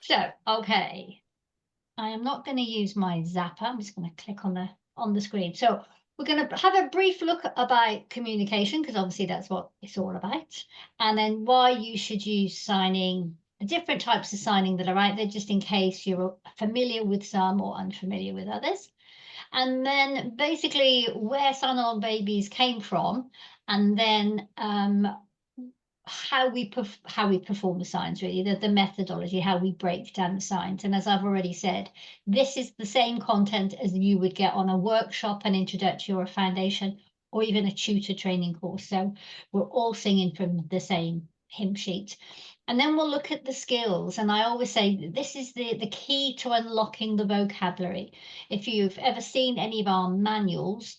So, okay, I am not going to use my zapper. I'm just going to click on the screen. So we're going to have a brief look about communication, because obviously that's what it's all about, and then why you should use signing, the different types of signing that are out there, just in case you're familiar with some or unfamiliar with others. And then basically where Signalong babies came from, and then how we perform the signs, really, the methodology, how we break down the signs. And as I've already said, this is the same content as you would get on a workshop, an introductory or a foundation, or even a tutor training course. So we're all singing from the same hymn sheet. And then we'll look at the skills. And I always say this is the key to unlocking the vocabulary. If you've ever seen any of our manuals,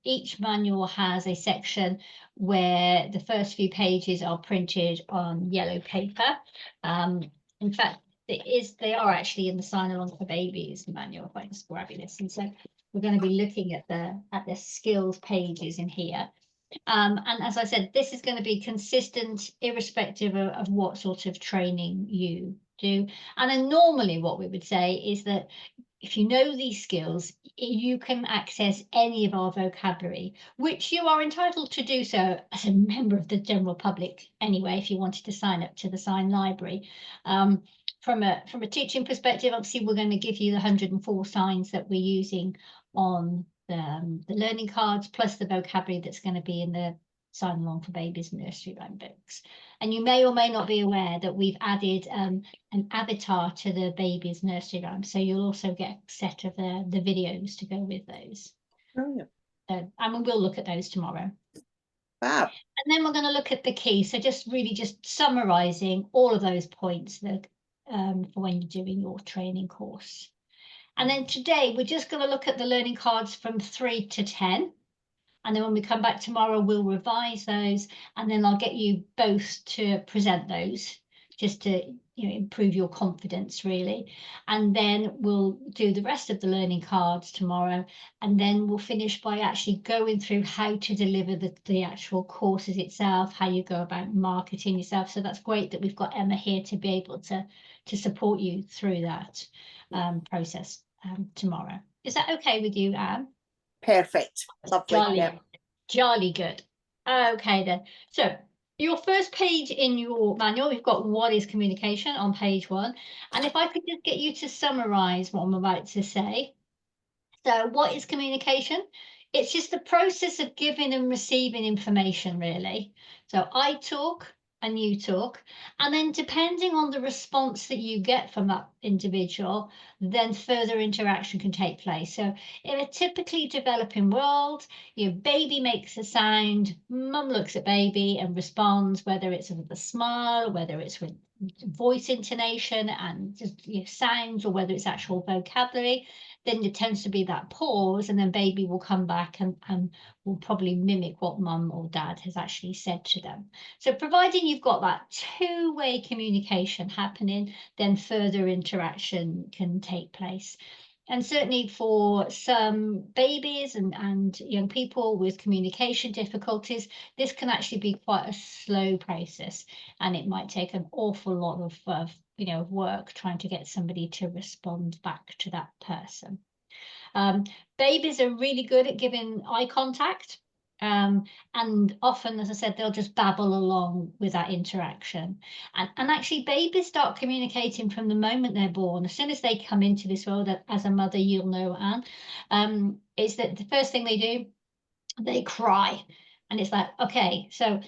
each manual has a section where the first few pages are printed on yellow paper. In fact, they are actually in the Signalong for Babies manual. If I just grab this, and so we're going to be looking at the skills pages in here. And as I said, this is going to be consistent, irrespective of what sort of training you do. And then normally what we would say is that if you know these skills, you can access any of our vocabulary, which you are entitled to do so as a member of the general public anyway, if you wanted to sign up to the Sign Library. From a teaching perspective, obviously, we're going to give you the 104 signs that we're using on the learning cards, plus the vocabulary that's going to be in the Signalong for Babies nursery rhyme books. And you may or may not be aware that we've added an avatar to the baby's nursery rhyme, so you'll also get a set of the videos to go with those. Oh, yeah. And we'll look at those tomorrow. Wow. And then we're going to look at the key. So just summarizing all of those points that for when you're doing your training course. And then today we're just going to look at the learning cards from 3 to 10. And then when we come back tomorrow, we'll revise those, and then I'll get you both to present those, just to improve your confidence, really. And then we'll do the rest of the learning cards tomorrow, and then we'll finish by actually going through how to deliver the actual courses itself, how you go about marketing yourself. So that's great that we've got Emma here to be able to support you through that process tomorrow. Is that okay with you, Anne? Perfect. Lovely. Jolly good. Okay then. So your first page in your manual, we've got what is communication on page 1. And if I could just get you to summarize what I'm about to say. So what is communication? It's just the process of giving and receiving information, really. So I talk and you talk, and then depending on the response that you get from that individual, then further interaction can take place. So in a typically developing world, your baby makes a sound, mum looks at baby and responds, whether it's with a smile, whether it's with voice intonation and just sounds, or whether it's actual vocabulary. Then there tends to be that pause, and then baby will come back and will probably mimic what mum or dad has actually said to them. So providing you've got that two-way communication happening, then further interaction can take place. And certainly for some babies and young people with communication difficulties, this can actually be quite a slow process, and it might take an awful lot of work trying to get somebody to respond back to that person. Babies are really good at giving eye contact. And often, as I said, they'll just babble along with that interaction. And actually, babies start communicating from the moment they're born. As soon as they come into this world, as a mother, you'll know, Anne, is that the first thing they do, they cry. And it's like, okay, so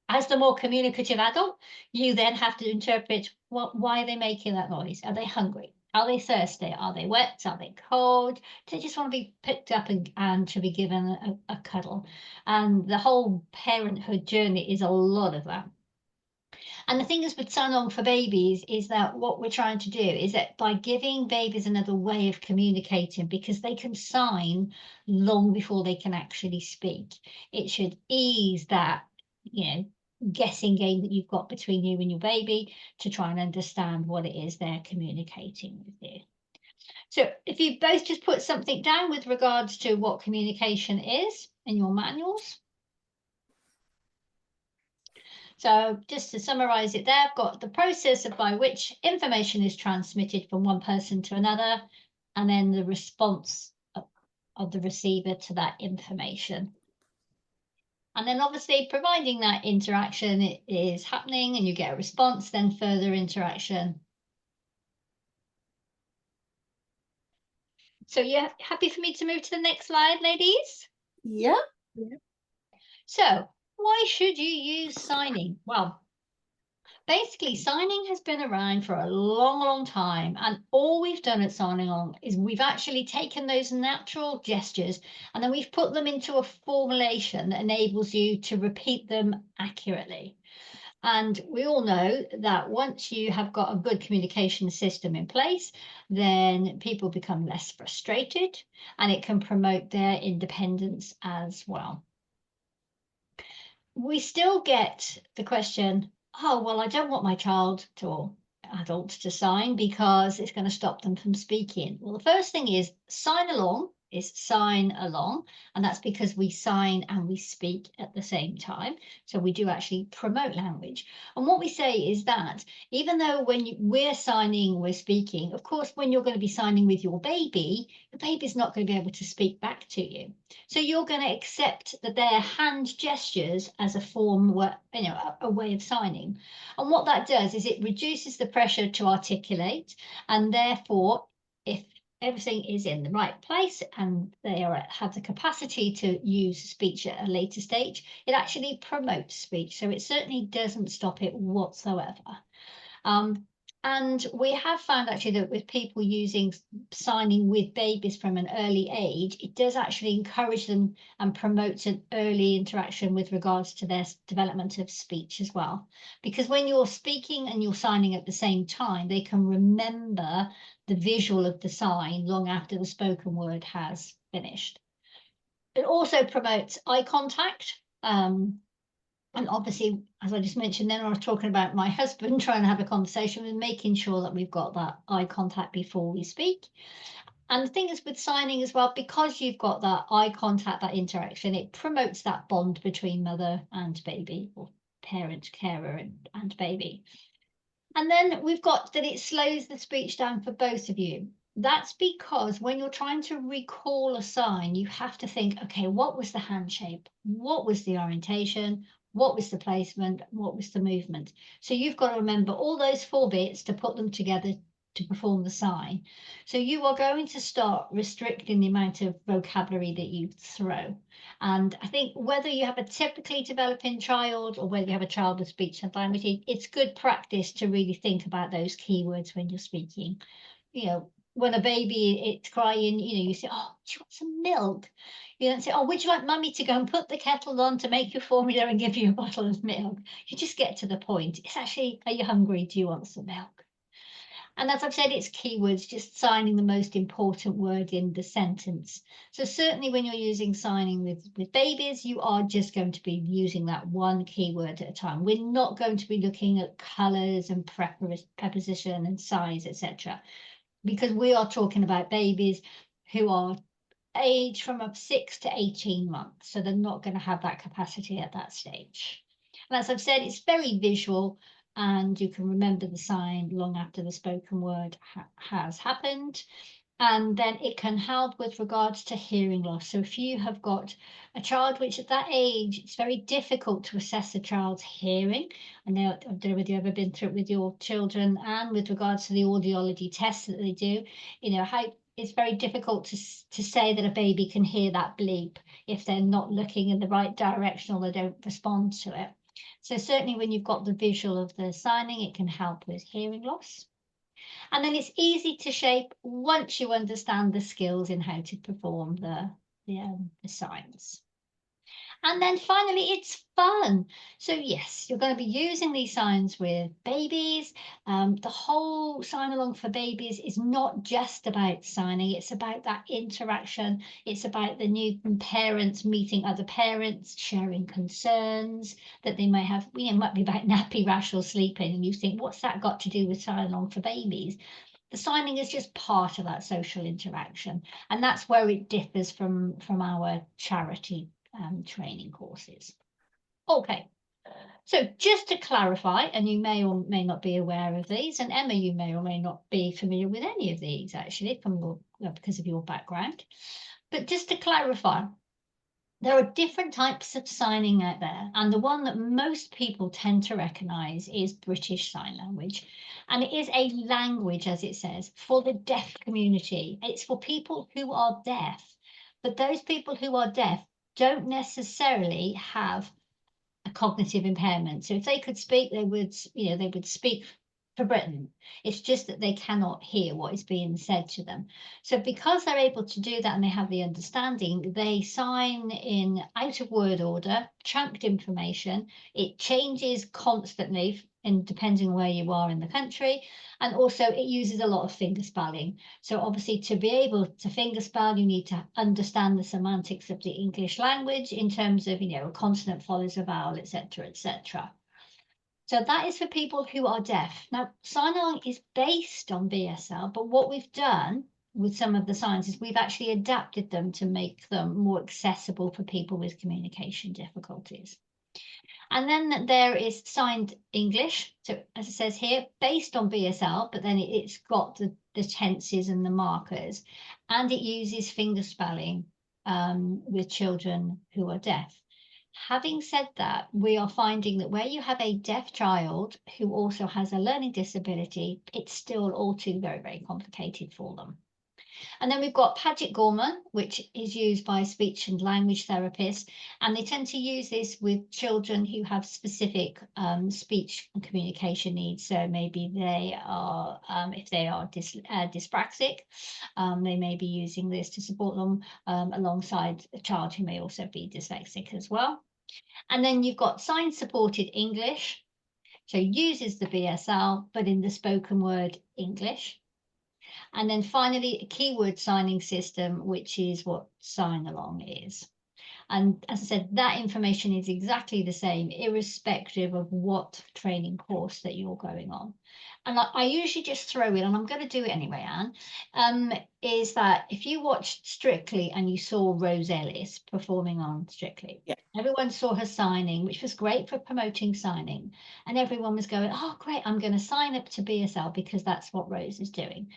as the more communicative adult, you then have to interpret why are they making that noise? Are they hungry? Are they thirsty? Are they wet? Are they cold? Do they just want to be picked up and to be given a cuddle? And the whole parenthood journey is a lot of that. And the thing is with Signalong for Babies is that what we're trying to do is that by giving babies another way of communicating, because they can sign long before they can actually speak, it should ease that, guessing game that you've got between you and your baby to try and understand what it is they're communicating with you. So if you both just put something down with regards to what communication is in your manuals. So just to summarize it there, I've got the process by which information is transmitted from one person to another, and then the response of the receiver to that information. And then obviously providing that interaction is happening and you get a response, then further interaction. So you're happy for me to move to the next slide, ladies? Yeah. So why should you use signing? Well, basically, signing has been around for a long, long time. And all we've done at Signalong is we've actually taken those natural gestures and then we've put them into a formulation that enables you to repeat them accurately. And we all know that once you have got a good communication system in place, then people become less frustrated and it can promote their independence as well. We still get the question, oh, well, I don't want my child or adult to sign because it's going to stop them from speaking. Well, the first thing is sign along is sign along, and that's because we sign and we speak at the same time. So we do actually promote language. And what we say is that even though when we're signing, we're speaking, of course, when you're going to be signing with your baby's not going to be able to speak back to you. So you're going to accept that they're hand gestures as a form, a way of signing. And what that does is it reduces the pressure to articulate, and therefore, if everything is in the right place and they have the capacity to use speech at a later stage, it actually promotes speech. So it certainly doesn't stop it whatsoever. And we have found actually that with people using signing with babies from an early age, it does actually encourage them and promotes an early interaction with regards to their development of speech as well. Because when you're speaking and you're signing at the same time, they can remember the visual of the sign long after the spoken word has finished. It also promotes eye contact. And obviously, as I just mentioned, then I was talking about my husband trying to have a conversation and making sure that we've got that eye contact before we speak. And the thing is with signing as well, because you've got that eye contact, that interaction, it promotes that bond between mother and baby, or parent, carer and baby. And then we've got that it slows the speech down for both of you. That's because when you're trying to recall a sign, you have to think, okay, what was the hand shape? What was the orientation? What was the placement? What was the movement? So you've got to remember all those 4 bits to put them together to perform the sign. So you are going to start restricting the amount of vocabulary that you throw. And I think whether you have a typically developing child or whether you have a child with speech and language, it's good practice to really think about those keywords when you're speaking. You know, when a baby it's crying, you say, oh, do you want some milk? You don't say, oh, would you like mummy to go and put the kettle on to make your formula and give you a bottle of milk? You just get to the point. It's actually, are you hungry? Do you want some milk? And as I've said, it's keywords, just signing the most important word in the sentence. So certainly when you're using signing with babies, you are just going to be using that one keyword at a time. We're not going to be looking at colours and preposition and size, etc. Because we are talking about babies who are aged from 6 to 18 months. So they're not going to have that capacity at that stage. And as I've said, it's very visual and you can remember the sign long after the spoken word has happened. And then it can help with regards to hearing loss. So if you have got a child which at that age, it's very difficult to assess a child's hearing. I don't know whether you've ever been through it with your children, and with regards to the audiology tests that they do, how it's very difficult to say that a baby can hear that bleep if they're not looking in the right direction or they don't respond to it. So certainly when you've got the visual of the signing, it can help with hearing loss. And then it's easy to shape once you understand the skills in how to perform the signs. And then finally, it's fun. So yes, you're going to be using these signs with babies. The whole sign along for babies is not just about signing. It's about that interaction. It's about the new parents meeting other parents, sharing concerns that they may have. It might be about nappy rash or sleeping. And you think, what's that got to do with sign along for babies? The signing is just part of that social interaction. And that's where it differs from our charity training courses. Okay, So just to clarify, and you may or may not be aware of these, and Emma, you may or may not be familiar with any of these actually because of your background. But just to clarify, there are different types of signing out there, and the one that most people tend to recognise is British Sign Language. And it is a language, as it says, for the deaf community. It's for people who are deaf. But those people who are deaf don't necessarily have a cognitive impairment. So if they could speak, they would speak for Britain. It's just that they cannot hear what is being said to them. So because they're able to do that and they have the understanding, they sign in out of word order, chunked information. It changes constantly and depending on where you are in the country. And also it uses a lot of finger spelling. So obviously to be able to finger spell, you need to understand the semantics of the English language in terms of, a consonant follows a vowel, etc., etc. So that is for people who are deaf. Now, Signalong is based on BSL, but what we've done with some of the signs is we've actually adapted them to make them more accessible for people with communication difficulties. And then there is signed English. So as it says here, based on BSL, but then it's got the tenses and the markers, and it uses finger spelling with children who are deaf. Having said that, we are finding that where you have a deaf child who also has a learning disability, it's still all too very, very complicated for them. And then we've got Paget Gorman, which is used by speech and language therapists, and they tend to use this with children who have specific speech and communication needs. So maybe they are, if they are dyspraxic, they may be using this to support them alongside a child who may also be dyslexic as well. And then you've got sign-supported English, so uses the BSL, but in the spoken word English. And then finally, a keyword signing system, which is what Signalong is. And as I said, that information is exactly the same, irrespective of what training course that you're going on. And I usually just throw in, and I'm going to do it anyway, Anne, is that if you watched Strictly and you saw Rose Ellis performing on Strictly, Yeah. everyone saw her signing, which was great for promoting signing. And everyone was going, oh, great, I'm going to sign up to BSL because that's what Rose is doing.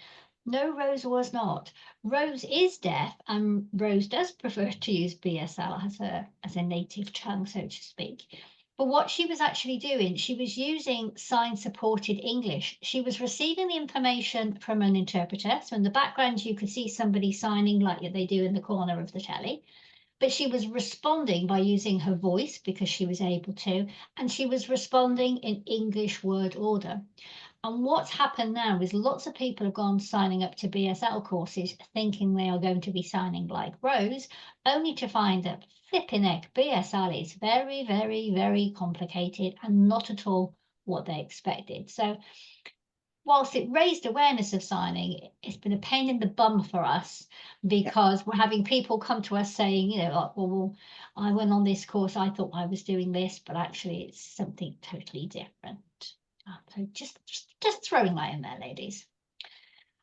No, Rose was not. Rose is deaf, and Rose does prefer to use BSL as a native tongue, so to speak. But what she was actually doing, she was using sign-supported English. She was receiving the information from an interpreter. So in the background, you could see somebody signing like they do in the corner of the telly. But she was responding by using her voice because she was able to, and she was responding in English word order. And what's happened now is lots of people have gone signing up to BSL courses thinking they are going to be signing like Rose, only to find that flipping heck, BSL is very, very, very complicated and not at all what they expected. So whilst it raised awareness of signing, it's been a pain in the bum for us because we're having people come to us saying, like, well, I went on this course, I thought I was doing this, but actually it's something totally different. So just throwing that in there, ladies.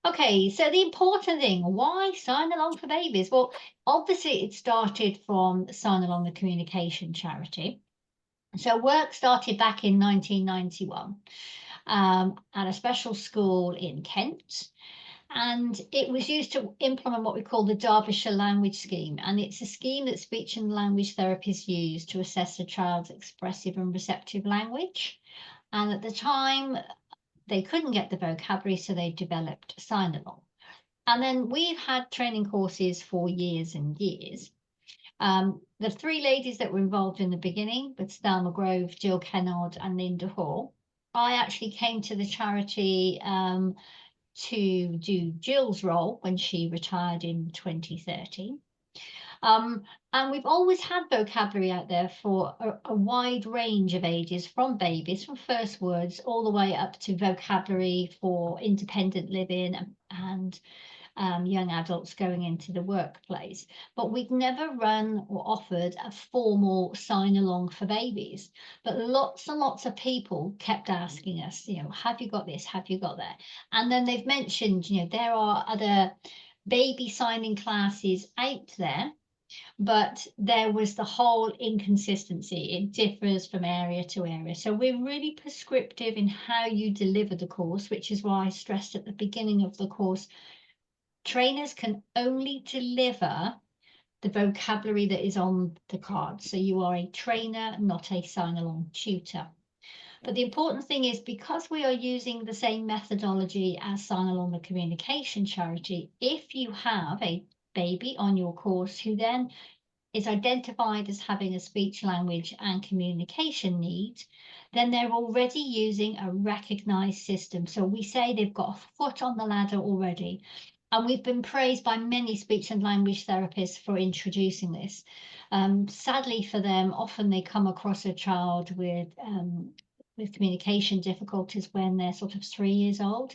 Okay, so the important thing, why Signalong for Babies? Well, obviously it started from Signalong, the communication charity. So work started back in 1991 at a special school in Kent. And it was used to implement what we call the Derbyshire Language Scheme. And it's a scheme that speech and language therapists use to assess a child's expressive and receptive language. And at the time, they couldn't get the vocabulary, so they developed Signalong. And then we've had training courses for years and years. The three ladies that were involved in the beginning, with Thelma Grove, Jill Kennard and Linda Hall, I actually came to the charity to do Jill's role when she retired in 2013. And we've always had vocabulary out there for a wide range of ages, from babies, from first words, all the way up to vocabulary for independent living and young adults going into the workplace. But we've never run or offered a formal sign-along for babies. But lots and lots of people kept asking us, have you got this? Have you got that? And then they've mentioned, there are other baby signing classes out there. but there was the whole inconsistency. It differs from area to area. So we're really prescriptive in how you deliver the course, which is why I stressed at the beginning of the course, trainers can only deliver the vocabulary that is on the card. So you are a trainer, not a sign-along tutor. But the important thing is, because we are using the same methodology as Signalong, the communication charity, if you have a baby on your course who then is identified as having a speech, language and communication need, then they're already using a recognised system. So we say they've got a foot on the ladder already. And we've been praised by many speech and language therapists for introducing this. Sadly for them, often they come across a child with communication difficulties when they're sort of 3 years old.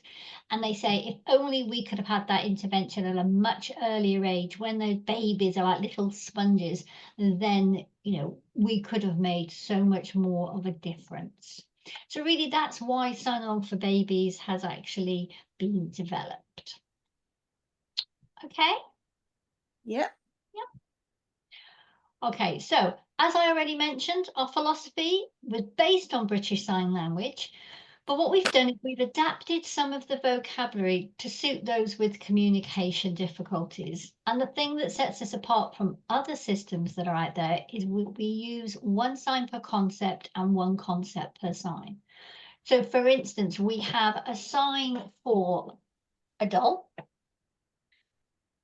And they say, if only we could have had that intervention at a much earlier age, when those babies are like little sponges, then, you know, we could have made so much more of a difference. So really, that's why Signalong for Babies has actually been developed. Okay? Yep. Okay, so as I already mentioned, our philosophy was based on British Sign Language, but what we've done is we've adapted some of the vocabulary to suit those with communication difficulties. And the thing that sets us apart from other systems that are out there is we use one sign per concept and one concept per sign. So for instance, we have a sign for a doll,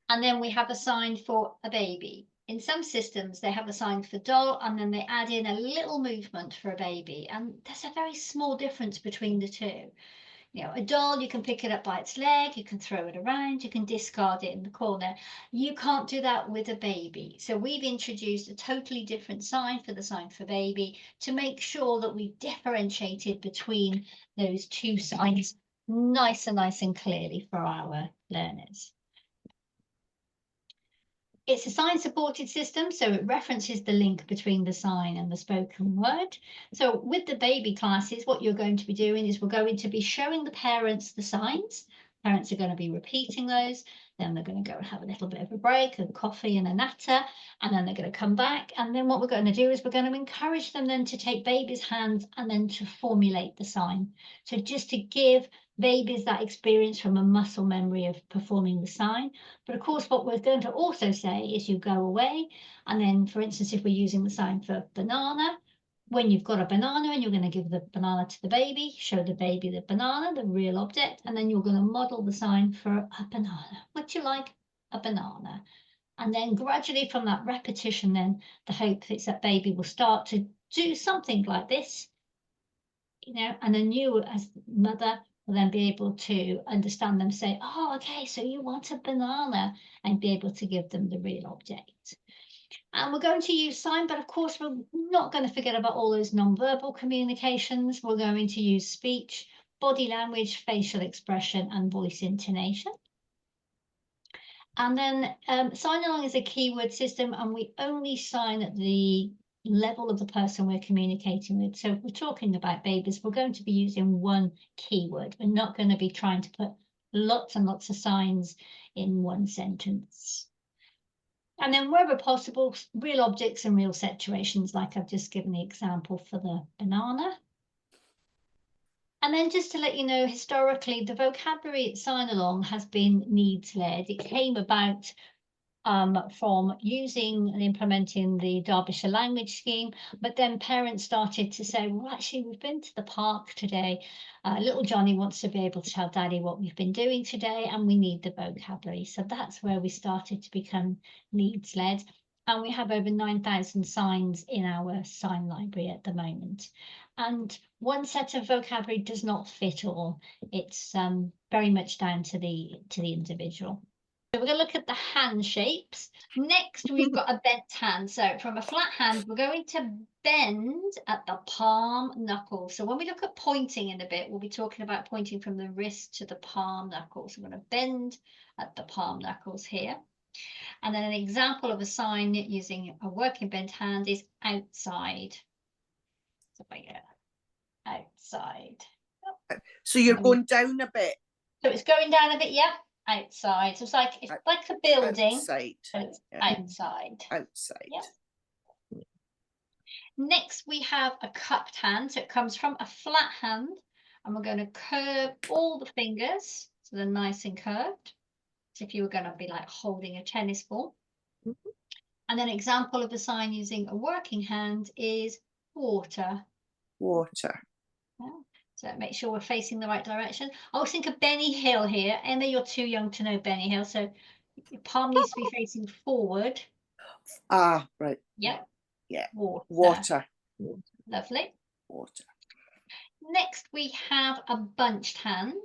and then we have a sign for a baby. In some systems, they have a sign for doll, and then they add in a little movement for a baby. And there's a very small difference between the two. You know, a doll, you can pick it up by its leg, you can throw it around, you can discard it in the corner. You can't do that with a baby. So we've introduced a totally different sign for the sign for baby to make sure that we differentiated between those two signs nice and clearly for our learners. It's a sign-supported system, so it references the link between the sign and the spoken word. So with the baby classes, what you're going to be doing is we're going to be showing the parents the signs. Parents are going to be repeating those. Then they're going to go and have a little bit of a break, a coffee and a natter, and then they're going to come back. And then what we're going to do is we're going to encourage them then to take baby's hands and then to formulate the sign. So just to give babies that experience from a muscle memory of performing the sign. But of course, what we're going to also say is you go away, and then, for instance, if we're using the sign for banana, when you've got a banana and you're going to give the banana to the baby, show the baby the banana, the real object, and then you're going to model the sign for a banana. Would you like a banana? And then gradually from that repetition, then the hope is that baby will start to do something like this, you know, and then you as mother will then be able to understand them, say, oh, okay, so you want a banana, and be able to give them the real object. And we're going to use sign, but of course, we're not going to forget about all those non-verbal communications. We're going to use speech, body language, facial expression, and voice intonation. And then sign-along is a keyword system, and we only sign at the level of the person we're communicating with. So if we're talking about babies, we're going to be using one keyword. We're not going to be trying to put lots and lots of signs in one sentence. And then wherever possible, real objects and real situations, like I've just given the example for the banana. And then just to let you know, historically, the vocabulary at Sign-along has been needs-led. It came about from using and implementing the Derbyshire language scheme, but then parents started to say, well, actually, we've been to the park today. Little Johnny wants to be able to tell Daddy what we've been doing today, and we need the vocabulary. So that's where we started to become needs-led. And we have over 9,000 signs in our sign library at the moment. And one set of vocabulary does not fit all. It's very much down to the individual. So we're going to look at the hand shapes. Next, we've got a bent hand. So from a flat hand, we're going to bend at the palm knuckle. So when we look at pointing in a bit, we'll be talking about pointing from the wrist to the palm knuckles. We're going to bend at the palm knuckles here. And then an example of a sign using a working bent hand is outside. So if I go outside. So you're going down a bit. So it's going down a bit, yeah? outside. So it's like a building, Outside. but it's Yeah. outside. Outside. Yep. Next, we have a cupped hand. So it comes from a flat hand, and we're going to curve all the fingers so they're nice and curved. So if you were going to be like holding a tennis ball. Mhm. And an example of a sign using a working hand is water. Water. Yeah. So make sure we're facing the right direction. I always think of Benny Hill here. Emma, you're too young to know Benny Hill, so your palm needs to be facing forward. Ah, right. Yep. Yeah. Water. Water. Lovely. Water. Next, we have a bunched hand.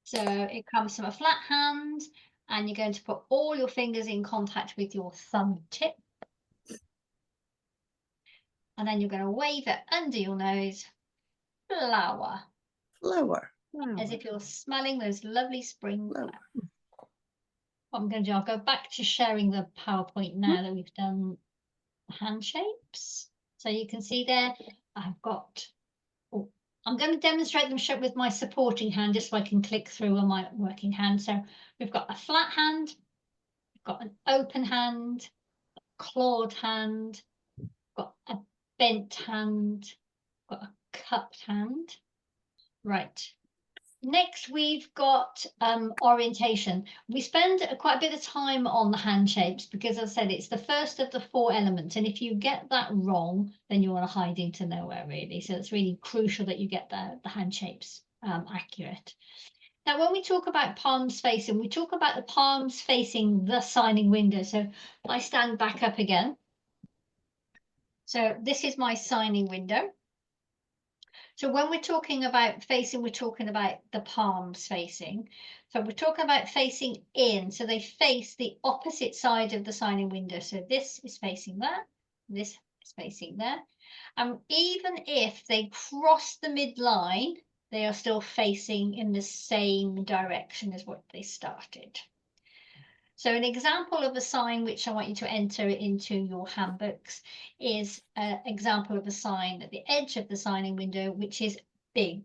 So it comes from a flat hand, and you're going to put all your fingers in contact with your thumb tip. And then you're going to wave it under your nose. Flower. Flower. As if you're smelling those lovely spring Flower. flowers. What I'm going to do, I'll go back to sharing the PowerPoint now that we've done the hand shapes. So you can see there, I've got, I'm going to demonstrate them with my supporting hand just so I can click through on my working hand. So we've got a flat hand, we've got an open hand, a clawed hand, got a bent hand, got a cupped hand. Right. Next, we've got orientation. We spend quite a bit of time on the hand shapes because, as I said, it's the first of the 4 elements. And if you get that wrong, then you're on a hiding to nowhere, really. So it's really crucial that you get the hand shapes accurate. Now, when we talk about palms facing, we talk about the palms facing the signing window. So I stand back up again. So this is my signing window. So when we're talking about facing, we're talking about the palms facing. So we're talking about facing in. So they face the opposite side of the signing window. So this is facing there. This is facing there. And even if they cross the midline, they are still facing in the same direction as what they started. So an example of a sign which I want you to enter into your handbooks is an example of a sign at the edge of the signing window, which is big.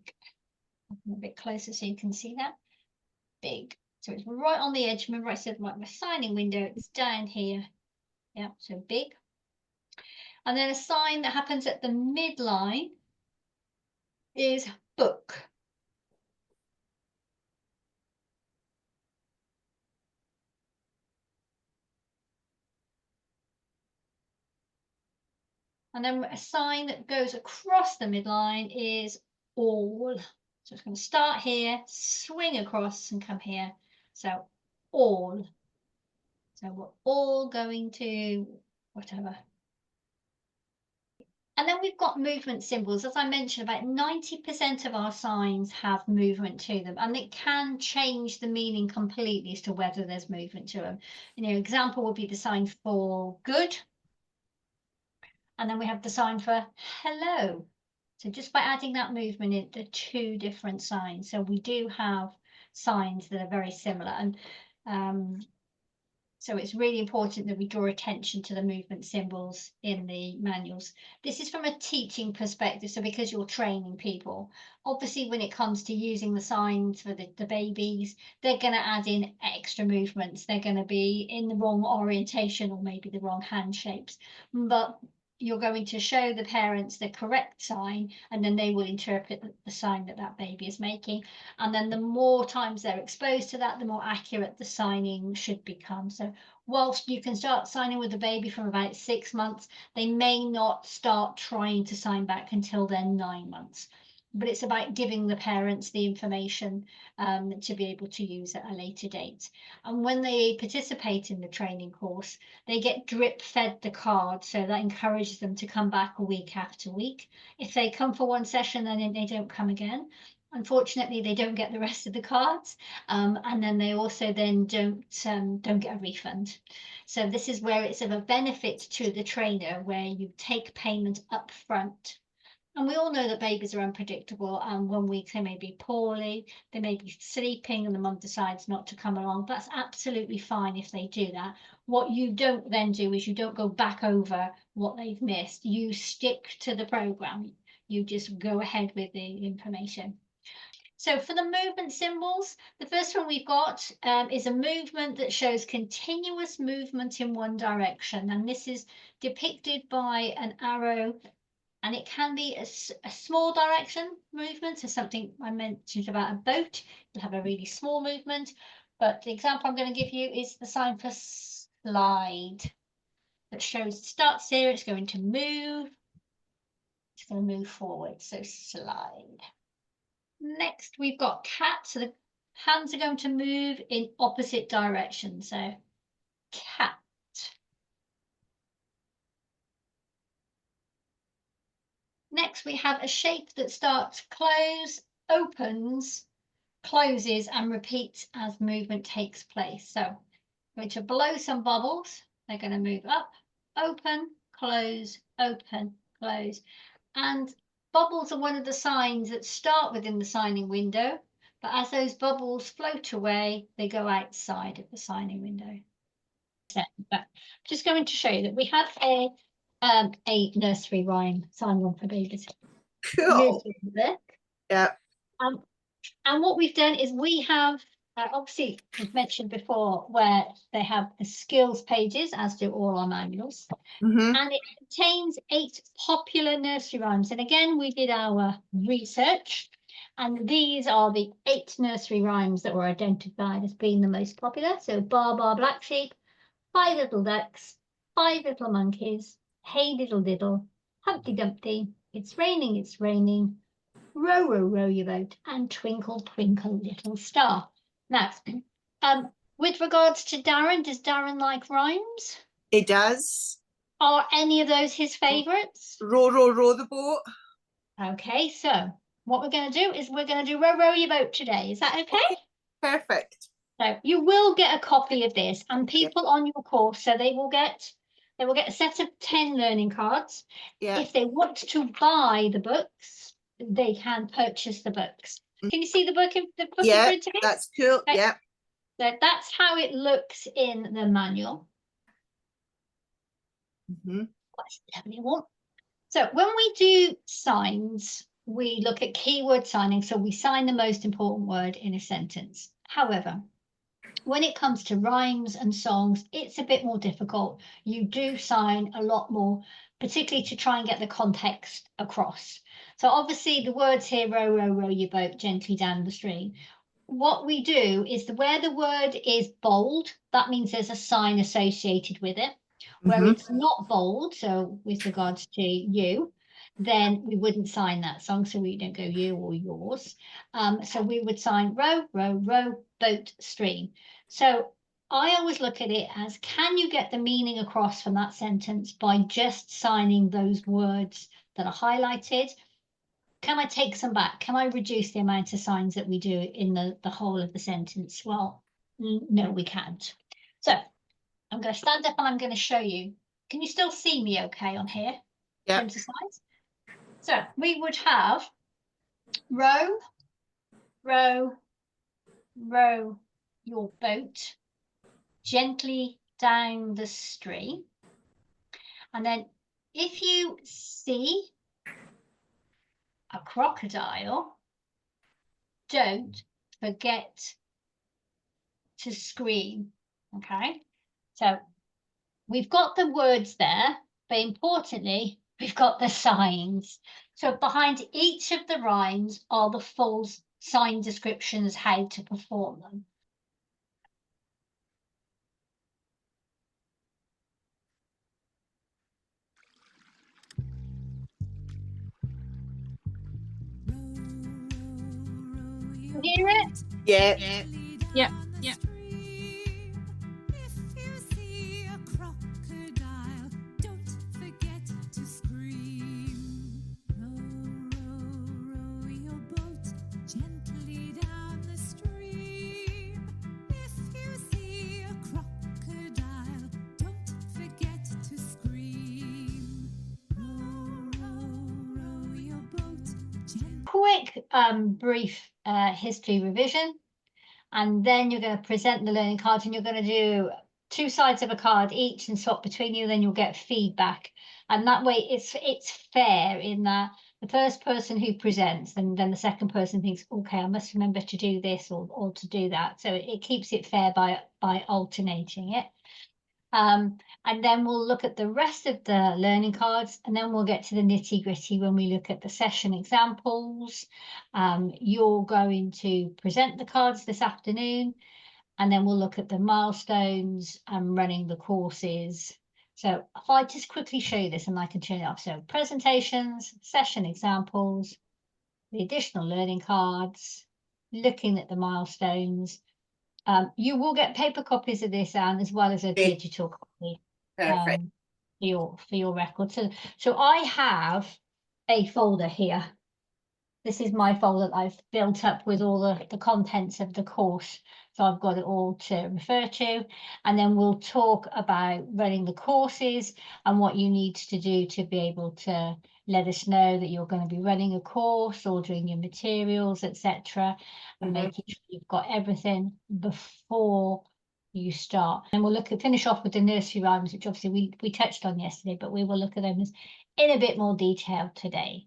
A bit closer so you can see that. Big. So it's right on the edge. Remember I said my signing window, it's down here. Yeah, so big. And then a sign that happens at the midline is book. And then a sign that goes across the midline is all. So it's going to start here, swing across and come here. So all. So we're all going to whatever. And then we've got movement symbols. As I mentioned, about 90% of our signs have movement to them, and it can change the meaning completely as to whether there's movement to them. Example would be the sign for good. And then we have the sign for hello. So just by adding that movement in, the 2 different signs. So we do have signs that are very similar. And so it's really important that we draw attention to the movement symbols in the manuals. This is from a teaching perspective, so because you're training people. Obviously, when it comes to using the signs for the babies, they're going to add in extra movements. They're going to be in the wrong orientation or maybe the wrong hand shapes. But you're going to show the parents the correct sign, and then they will interpret the sign that baby is making. And then the more times they're exposed to that, the more accurate the signing should become. So whilst you can start signing with the baby from about 6 months, they may not start trying to sign back until they're 9 months. But it's about giving the parents the information to be able to use at a later date. And when they participate in the training course, they get drip fed the card, so that encourages them to come back week after week. If they come for one session and then they don't come again, unfortunately they don't get the rest of the cards, and then they also then don't get a refund. So this is where it's of a benefit to the trainer, where you take payment up front. And we all know that babies are unpredictable, and 1 week they may be poorly, they may be sleeping, and the mum decides not to come along. That's absolutely fine if they do that. What you don't then do is you don't go back over what they've missed. You stick to the programme. You just go ahead with the information. So for the movement symbols, the first one we've got is a movement that shows continuous movement in one direction. And this is depicted by an arrow, and it can be a small direction movement. So something I mentioned about a boat, you'll have a really small movement. But the example I'm going to give you is the sign for slide that shows it starts here, it's going to move. It's going to move forward, so slide. Next, we've got cat, so the hands are going to move in opposite directions, so cat. Next, we have a shape that starts close, opens, closes, and repeats as movement takes place. So I'm going to blow some bubbles. They're going to move up, open, close, and bubbles are one of the signs that start within the signing window, but as those bubbles float away, they go outside of the signing window. But I'm just going to show you that we have a nursery rhyme sign on for babies. Cool. Book. Yeah. And what we've done is we have, obviously, we've mentioned before, where they have the skills pages, as do all our manuals. Mm-hmm. And it contains 8 popular nursery rhymes. And again, we did our research, and these are the 8 nursery rhymes that were identified as being the most popular. So Bar Bar Black Sheep, 5 Little Ducks, 5 Little Monkeys, Hey Diddle Diddle, Humpty Dumpty, It's Raining, Row, row, row your boat, and Twinkle, twinkle, little star. Now, with regards to Darren, does Darren like rhymes? It does. Are any of those his favourites? Row, row, row the boat. Okay, so what we're going to do is we're going to do Row, row your boat today. Is that okay? Perfect. So you will get a copy of this, and people on your course, so they will get a set of 10 learning cards. Yeah. If they want to buy the books, they can purchase the books. Can you see the book? Yeah, that's cool. Okay. Yeah. So that's how it looks in the manual. Mm-hmm. That's definitely one. So when we do signs, we look at keyword signing. So we sign the most important word in a sentence. However, when it comes to rhymes and songs, it's a bit more difficult. You do sign a lot more, particularly to try and get the context across. So obviously the words here, row, row, row your boat gently down the stream. What we do is where the word is bold, that means there's a sign associated with it. Where it's not bold, so with regards to you, then we wouldn't sign that song, so we don't go you or yours. So we would sign row, row, row, boat, stream. So I always look at it as, can you get the meaning across from that sentence by just signing those words that are highlighted? Can I take some back? Can I reduce the amount of signs that we do in the whole of the sentence? Well, no, we can't. So I'm going to stand up and I'm going to show you. Can you still see me okay on here? Yeah. In terms of slides? So we would have row, row, row your boat gently down the stream. And then if you see a crocodile, don't forget to scream. Okay, so we've got the words there, but importantly, we've got the signs. So behind each of the rhymes are the full sign descriptions, how to perform them. You hear it? Yeah. Yeah. Yeah. Quick brief history revision, and then you're going to present the learning cards, and you're going to do 2 sides of a card each and swap between you, then you'll get feedback, and that way it's fair in that the first person who presents, and then the second person thinks, okay, I must remember to do this or to do that. So it keeps it fair by alternating it. And then we'll look at the rest of the learning cards, and then we'll get to the nitty-gritty when we look at the session examples. You're going to present the cards this afternoon, and then we'll look at the milestones and running the courses. So if I just quickly show you this, and I can turn it off. So presentations, session examples, the additional learning cards, looking at the milestones. You will get paper copies of this, Anne, as well as a Okay. digital copy Perfect. for your record. So I have a folder here. This is my folder that I've built up with all the contents of the course. So I've got it all to refer to. And then we'll talk about running the courses and what you need to do to be able to let us know that you're going to be running a course, ordering your materials, etc., and making sure you've got everything before you start. And we'll finish off with the nursery rhymes, which obviously we touched on yesterday, but we will look at them in a bit more detail today.